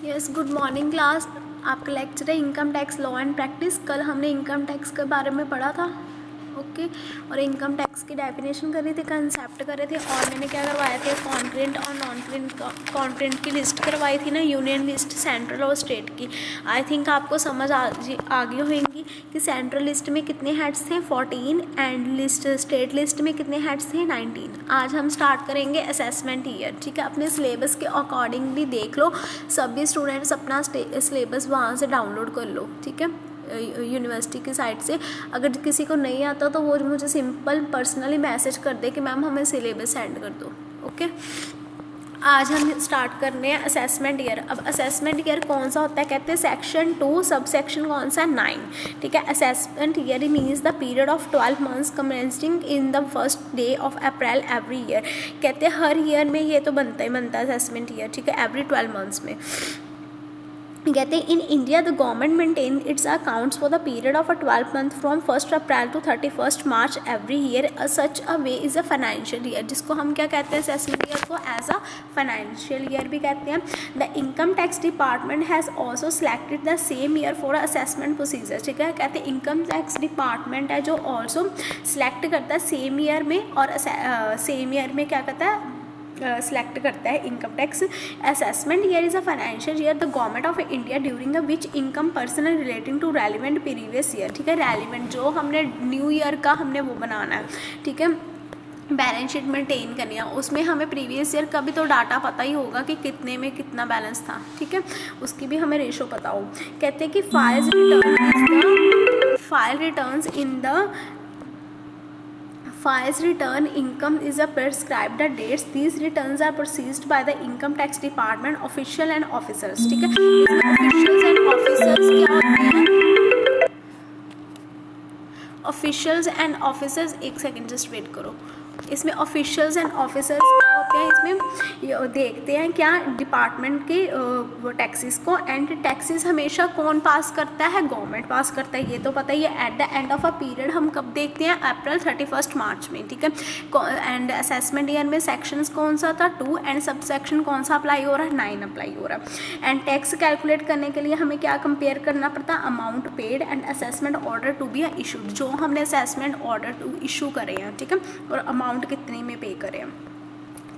Yes, good morning class. आपका lecture है income tax law and practice. कल हमने इनकम टैक्स के बारे में पढ़ा था, ओके और इनकम टैक्स की डेफिनेशन कर रही थी, कंसेप्ट कर रहे थे, और मैंने क्या करवाया थे, कॉन्ट्रेंट और नॉन कॉन्ट्रेंट की लिस्ट करवाई थी ना, यूनियन लिस्ट, सेंट्रल और स्टेट की। आई थिंक आपको समझ आ गई होंगी कि सेंट्रल लिस्ट में कितने हेड्स थे, 14, एंड लिस्ट स्टेट लिस्ट में कितने हेड्स थे, 19। आज हम स्टार्ट करेंगे असेसमेंट ईयर, ठीक है। अपने सिलेबस के अकॉर्डिंगली देख लो, सभी स्टूडेंट्स अपना सिलेबस वहाँ से डाउनलोड कर लो, ठीक है, यूनिवर्सिटी की साइट से। अगर किसी को नहीं आता तो वो मुझे सिंपल पर्सनली मैसेज कर दे कि मैम हमें सिलेबस सेंड कर दो, ओके। आज हम स्टार्ट करने हैं असेसमेंट ईयर। अब असेसमेंट ईयर कौन सा होता है, कहते हैं सेक्शन 2 सब सेक्शन कौन सा, 9, ठीक है। Assessment year means the period of 12 months commencing in the first day of April every year. कहते हैं हर ईयर में ये तो बनता है असेसमेंट ईयर, ठीक है, एवरी 12 मंथ्स में। कहते हैं in India the government maintain its accounts for the period of a 12 month from 1 April to 31 March every year. Such a way is a financial year, जिसको हम क्या कहते हैं, असेसमेंट ईयर को एज अ फाइनेंशियल ईयर भी कहते हैं। The income tax department has also selected the same year for assessment procedure, ठीक है। कहते हैं इनकम टैक्स डिपार्टमेंट है जो ऑल्सो सिलेक्ट करता है सेम ईयर में, और सेम ईयर में क्या करता है, सिलेक्ट करता है income tax. Assessment year is a financial year the government of India during the which income person relating to relevant previous year, ठीक है। रेलिवेंट जो हमने न्यू ईयर का हमने वो बनाना है, ठीक है, बैलेंस शीट मेंटेन करनी है, उसमें हमें प्रीवियस ईयर का भी तो डाटा पता ही होगा कि कितने में कितना बैलेंस था, ठीक है, उसकी भी हमें रेशो पता हो। कहते हैं कि file returns in the Files return income is a prescribed dates. These returns are processed by the income tax department official and officers, ठीक है। officials and officers क्या होते हैं, ऑफिशियल्स एंड ऑफिसर्स, एक सेकेंड जस्ट वेट करो। इसमें officials and officers क्या होते हैं, इसमें देखते हैं क्या डिपार्टमेंट के वो टैक्सेस को, एंड टैक्सेस हमेशा कौन पास करता है, गवर्नमेंट पास करता है, ये तो पता ही है। Eight the end of a period हम कब देखते हैं, अप्रैल 31 मार्च में, ठीक है। एंड असेसमेंट ईयर में सेक्शंस कौन सा था, 2, एंड सब सेक्शन कौन सा अप्लाई हो रहा है, 9 अप्लाई हो रहा है। एंड टैक्स कैलकुलेट करने के लिए हमें क्या कंपेयर करना पड़ता है, amount paid and assessment order to be issued, जो हमने असेसमेंट ऑर्डर टू इशू करे हैं, ठीक है, और अमाउंट कितने में पे करें।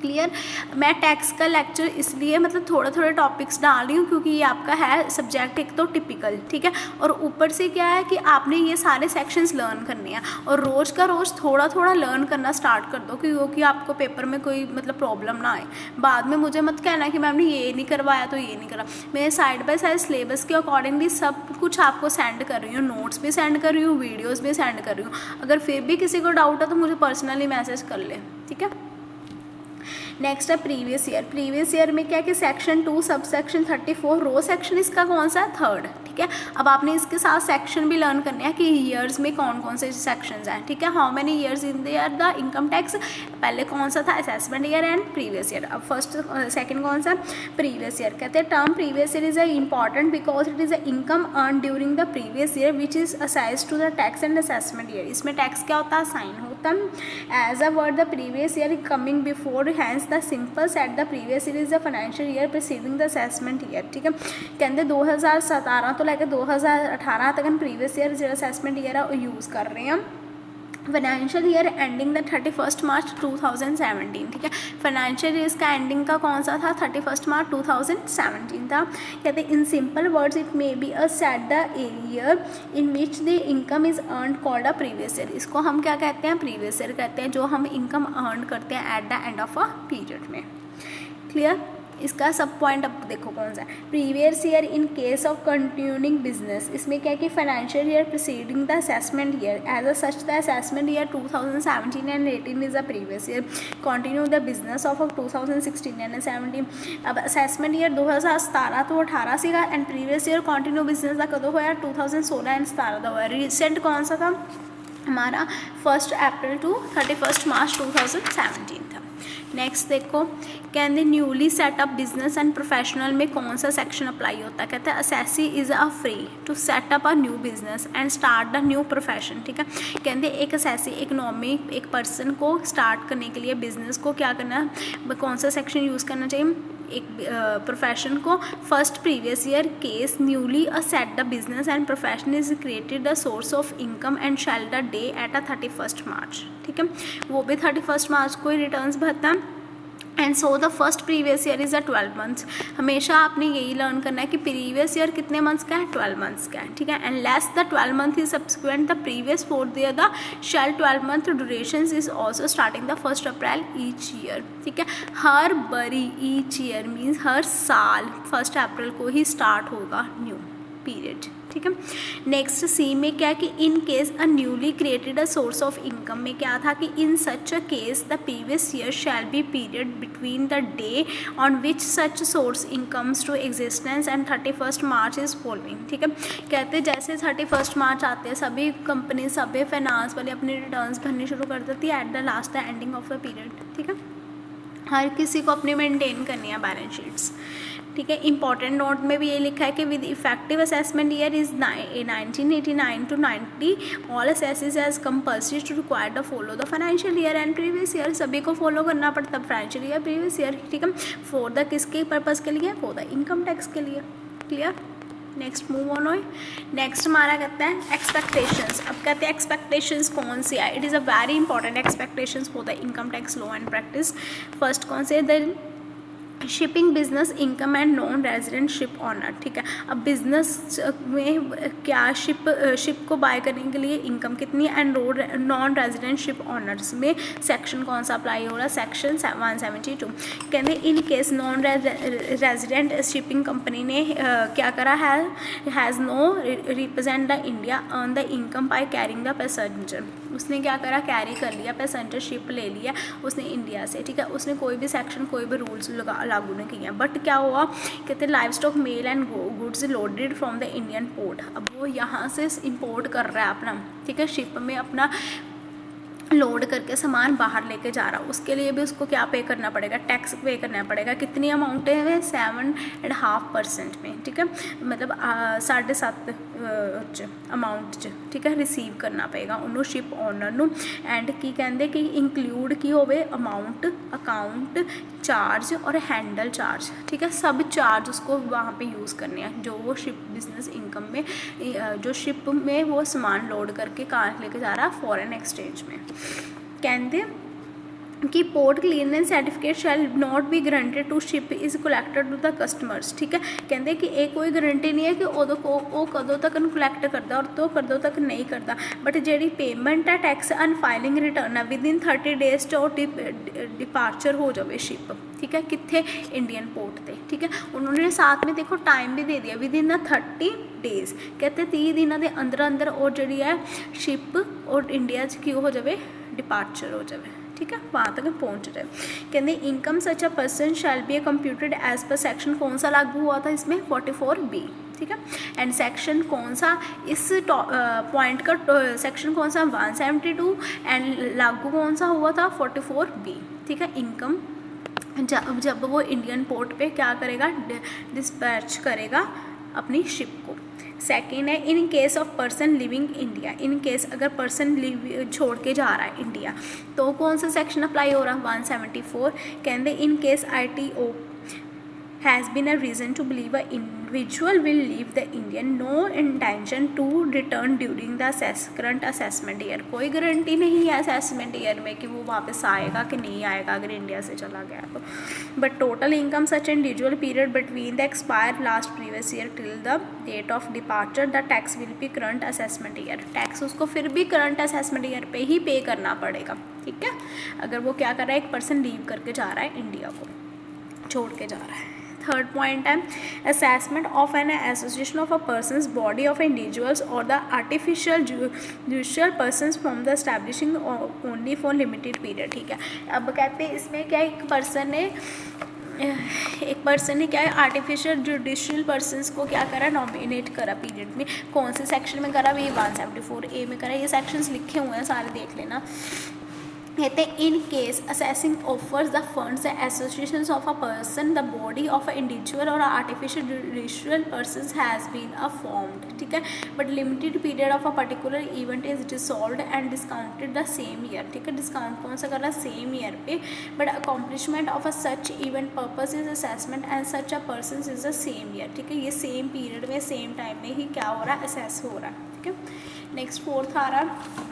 क्लियर। मैं टैक्स का लेक्चर इसलिए मतलब थोड़े टॉपिक्स डाल रही हूँ क्योंकि ये आपका है सब्जेक्ट एक तो टिपिकल, ठीक है, और ऊपर से क्या है कि आपने ये सारे सेक्शंस लर्न करने हैं, और रोज़ का रोज़ थोड़ा लर्न करना स्टार्ट कर दो क्योंकि आपको पेपर में कोई मतलब प्रॉब्लम ना आए। बाद में मुझे मत कहना कि मैम ने ये नहीं करवाया तो ये नहीं करा। मैं साइड बाय साइड सिलेबस के अकॉर्डिंगली सब कुछ आपको सेंड कर रही हूँ, नोट्स भी सेंड कर रही हूँ, वीडियोज़ भी सेंड कर रही हूँ। अगर फिर भी किसी को डाउट है तो मुझे पर्सनली मैसेज कर ले, ठीक है। नेक्स्ट है प्रीवियस ईयर। प्रीवियस ईयर में क्या कि सेक्शन 2 सब सेक्शन 34 रो सेक्शन इसका कौन सा है, 3rd, ठीक है। अब आपने इसके साथ सेक्शन भी लर्न करने हैं कि ईयर्स में कौन से सेक्शंस हैं, ठीक है। How many years in the year the income tax, पहले कौन सा था, assessment year and previous year. अब फर्स्ट सेकंड कौन सा, प्रीवियस ईयर। कहते हैं term previous year is a important because it is a income earn during the previous year which is assize to the tax and assessment year. इसमें tax क्या होता है, sign होता है। As a word the previous year coming before hence the simple set the previous year is the financial year preceding the assessment year, ठीक है। कहते 2017 तो लेकर 2018 तक प्रीवियस ईयर जो असेसमेंट ईयर है वो यूज़ कर रहे हैं। Financial year ending the 31 March 2017, ठीक है। फाइनेंशियल ईयर का एंडिंग का कौन सा था, 31 मार्च 2017 था। कहते हैं in simple words it may be a set the year in which the income is earn called a previous year. इसको हम क्या कहते हैं, प्रीवियस ईयर कहते हैं, जो हम इनकम अर्न करते हैं at the end of a period में। क्लियर। इसका सब पॉइंट अब देखो कौन सा है, previous year in case of continuing business. इसमें क्या कि financial year preceding the assessment year as a such the assessment year 2017 and 18 is the previous year continue the business of 2016 and 17। अब असेसमेंट ईयर 2017 तो 18 से का, and previous year continue business का कदों होया 2016 and 17 का होया। Recent कौन सा था हमारा, 1 अप्रैल टू 31 मार्च 2017 था। नेक्स्ट देखो, कहते newly setup business and professional में कौन सा सेक्शन अप्लाई होता है, कहते हैं assessee is a free to setup a new business and start the new profession, ठीक है। कहते एक असेसी इकोनॉमिक एक पर्सन को स्टार्ट करने के लिए बिजनेस को क्या करना है, कौन सा सेक्शन यूज़ करना चाहिए, एक प्रोफेशन को first previous year case newly set the business and profession is created the source of income and shall the day at 31 मार्च, ठीक है, वो भी 31 मार्च को ही रिटर्न्स भरता है। And so the first previous year is a 12 months, हमेशा आपने यही लर्न करना है कि प्रीवियस ईयर कितने मंथ्स का है, 12 मंथ्स का है, ठीक है। And less the 12 month is subsequent the previous fourth year the shell 12 month duration is also starting the 1 April each year, ठीक है। हर बरी ईच ईयर मीन्स हर साल 1 अप्रैल को ही स्टार्ट होगा न्यू पीरियड, ठीक है। नेक्स्ट सी में क्या कि in case a newly created a source of income में क्या था कि in such a case the previous year shall be period between the day on which such source incomes to existence and 31 मार्च is following, ठीक है। कहते हैं जैसे 31 मार्च आते हैं सभी कंपनी सभी फाइनेंस वाले अपनी रिटर्न्स भरनी शुरू कर देती है at the last the ending of the period, ठीक है। हर किसी को अपनी मेंटेन करनी है बैलेंस शीट्स, ठीक है। इंपॉर्टेंट नोट में भी ये लिखा है कि with effective assessment year is 1989 to 90 all assessees as compulsory to require the follow the financial year and previous year, सभी को फॉलो करना पड़ता है फाइनेंशियल ईयर प्रीवियस ईयर, ठीक है। फॉर द किसके पर्पज़ के लिए, फॉर द इनकम टैक्स के लिए, क्लियर। नेक्स्ट मूव ऑन हो। नेक्स्ट हमारा कहता है एक्सपेक्टेशंस। अब कहते हैं एक्सपेक्टेशंस कौन सी है, it is a very important expectations for the income tax law and practice. First कौन से, the shipping business income and non resident ship owner, ठीक है। अब बिजनेस में क्या शिप को बाय करने के लिए इनकम कितनी है and non resident ship owners में सेक्शन कौन सा अप्लाई हो रहा है, सेक्शन 172। कहते in case non resident shipping company ने क्या करा has no represent the India earn the income by carrying the passenger, उसने क्या करा, कैरी कर लिया पैसेंजर शिप ले लिया उसने इंडिया से, ठीक है। उसने कोई भी सेक्शन कोई भी रूल्स लागू नहीं किया, बट क्या हुआ, कहते हैं live stock male and goods loaded from the Indian port. अब वो यहाँ से इंपोर्ट कर रहा है अपना, ठीक है, शिप में अपना लोड करके सामान बाहर लेके जा रहा, उसके लिए भी उसको क्या पे करना पड़ेगा, टैक्स पे करना पड़ेगा। कितनी अमाउंट है वे 7.5% में, ठीक है, मतलब 7.5 अमाउंट च, ठीक है, रिसीव करना पेगा उन्होंने शिप ऑनर नू। एंड की कहते कि इंक्लूड की होवे अमाउंट, अकाउंट चार्ज और हैंडल चार्ज, ठीक है, सब चार्ज उसको वहाँ पे यूज़ करने हैं जो वो शिप बिजनेस इनकम में जो शिप में वो सामान लोड करके कहाँ लेके जा रहा है, फॉरेन एक्सचेंज में। कहते कि port cleanness certificate shall not be guaranteed to ship is collected to the customers, ठीक है। कहते कि ये कोई गारंटी नहीं है कि वो कदों तक कलैक्ट करता और तो कदों तक नहीं करता, बट जी पेमेंट है टैक्स एंड फाइलिंग रिटर्न है विद इन 30 डेज जो डिपार्चर हो जाए शिप, ठीक है, कितने इंडियन पोर्ट पे, ठीक है। उन्होंने साथ में देखो टाइम भी दे दिया विद इन द 30 डेज, कहते 30 दिनों के अंदर अंदर और जी है शिप और इंडिया क्यों हो जाए, डिपार्चर हो जाए, ठीक है, वहाँ तक पहुँच जाए। कहते income such a person shall be computed as per section कौन सा लागू हुआ था इसमें 44B, ठीक है। एंड सेक्शन कौन सा इस पॉइंट का सेक्शन कौन सा 172 एंड लागू कौन सा हुआ था 44B, ठीक है। इनकम जब वो इंडियन पोर्ट पे क्या करेगा, डिस्पैच करेगा अपनी शिप को। सेकेंड है in case of person living India, in case अगर पर्सन छोड़ के जा रहा है इंडिया तो कौन सा सेक्शन अप्लाई हो रहा है 174। कहते in case ITO has been a reason to believe a individual will leave the Indian, no intention to return during the current assessment year, कोई गारंटी नहीं है असेसमेंट ईयर में कि वो वापस आएगा कि नहीं आएगा अगर इंडिया से चला गया तो। But total income such individual period between the expire last previous year till the date of departure the tax will be current assessment year, tax उसको फिर भी करंट असेसमेंट ईयर पे ही पे करना पड़ेगा, ठीक है, अगर वो क्या कर रहा है, एक पर्सन लीव करके जा रहा है इंडिया को छोड़ के जा रहा है। थर्ड पॉइंट है assessment of an association of a persons body of individuals और the artificial judicial persons from the establishing only for limited period, ठीक है। अब कहते हैं इसमें क्या एक पर्सन ने क्या है आर्टिफिशियल जुडिशियल पर्सनस को क्या करा, नॉमिनेट करा पीरियड में, कौन से सेक्शन में करा, भी 174A में करा, ये सेक्शंस लिखे हुए हैं सारे देख लेना। कहते हैं in case assessing offers the funds the associations of a person the body of a individual और artificial judicial person has been a formed, ठीक है, but limited period of a particular event is dissolved and discounted the same year, ठीक है, discount कौन सा कर रहा है, सेम ईयर पे, but accomplishment of a such event purpose is assessment and such a person is the same year, ठीक है, ये सेम पीरियड में सेम टाइम में ही क्या हो रहा है, असेस हो रहा है, ठीक है। नेक्स्ट फोर्थ आ रहा है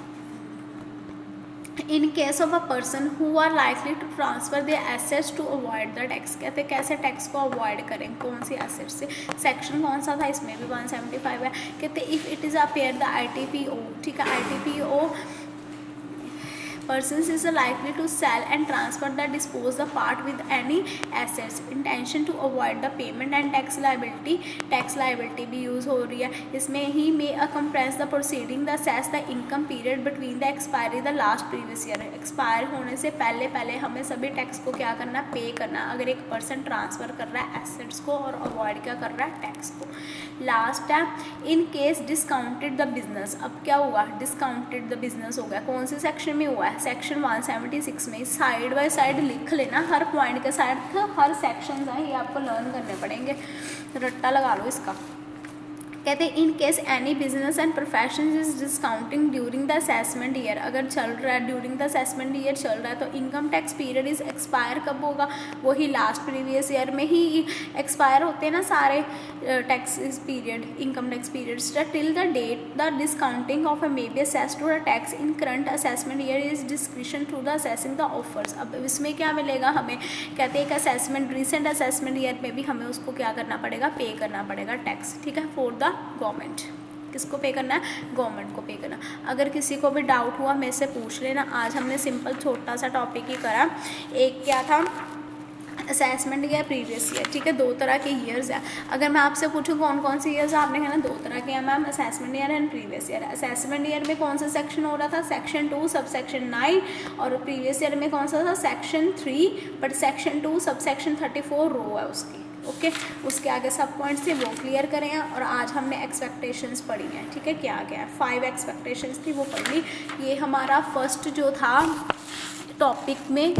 in case of a person who are likely to transfer their assets to avoid the tax, कहते हैं कैसे टैक्स को अवॉइड करें, कौन सी एसेट्स से, सेक्शन कौन सा था, इसमें भी 175 है, कहते if it is appear the ITPO, ठीक है, ITPO persons is likely to sell and transfer the dispose the part with any assets intention to avoid the payment and tax liability भी यूज़ हो रही है इसमें ही may compress the proceeding the assess the income period between the expiry the last previous year, expire होने से पहले हमें सभी टैक्स को क्या करना, पे करना, अगर एक पर्सन ट्रांसफ़र कर रहा है एसेट्स को और अवॉइड क्या कर रहा है, टैक्स को। लास्ट है in case discounted the business, अब क्या हुआ, डिस्काउंटेड द बिजनेस हो गया, कौन से सेक्शन में हुआ है, सेक्शन 176 में, साइड बाय साइड लिख लेना, हर पॉइंट के साइड हर सेक्शन है, ये आपको लर्न करने पड़ेंगे, रट्टा लगा लो इसका। कहते हैं in case any business and profession is discounting during the assessment year, अगर चल रहा है ड्यूरिंग द असेसमेंट ईयर चल रहा है तो income tax period is expire कब होगा, वही लास्ट प्रीवियस ईयर में ही एक्सपायर होते हैं ना सारे tax period, income tax period till the date the discounting of may be assessed to the tax in current assessment year is discretion through the assessing the officers. अब इसमें क्या मिलेगा हमें, कहते हैं एक असेसमेंट रिसेंट असेसमेंट ईयर में भी हमें उसको क्या करना पड़ेगा, पे करना पड़ेगा टैक्स, ठीक है, फॉर द गवर्नमेंट, किसको पे करना है, गवर्नमेंट को पे करना। अगर किसी को भी डाउट हुआ मेरे से पूछ लेना, आज हमने सिंपल छोटा सा टॉपिक ही करा, एक क्या था असेसमेंट ईयर, प्रीवियस ईयर, ठीक है, दो तरह के ईयर्स है। अगर मैं आपसे पूछूं कौन कौन से ईयर्स, आपने कहना दो तरह के हैं ma'am, assessment year and previous year. Assessment year में कौन सा सेक्शन हो रहा था, सेक्शन 2 सब सेक्शन 9, और प्रीवियस ईयर में कौन सा था, section 3, but section 2 sub section 34 रो है उसकी, ओके, उसके आगे सब पॉइंट्स थे वो क्लियर करें। और आज हमने एक्सपेक्टेशंस पढ़ी हैं, ठीक है, क्या क्या है, 5 एक्सपेक्टेशंस थी वो पढ़ ली। ये हमारा फर्स्ट जो था टॉपिक में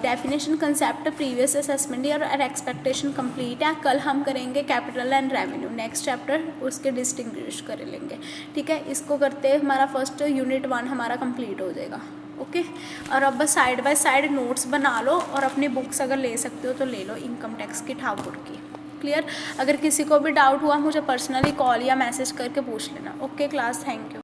definition concept previous assessment year और एक्सपेक्टेशन कंप्लीट है। कल हम करेंगे capital and revenue, next chapter उसके डिस्टिंग्विश कर लेंगे, ठीक है, इसको करते हमारा फर्स्ट यूनिट 1 हमारा कंप्लीट हो जाएगा, ओके। और अब बस साइड बाय साइड नोट्स बना लो और अपनी बुक्स अगर ले सकते हो तो ले लो इनकम टैक्स की ठाकुर की, क्लियर। अगर किसी को भी डाउट हुआ मुझे पर्सनली कॉल या मैसेज करके पूछ लेना, ओके क्लास, थैंक यू।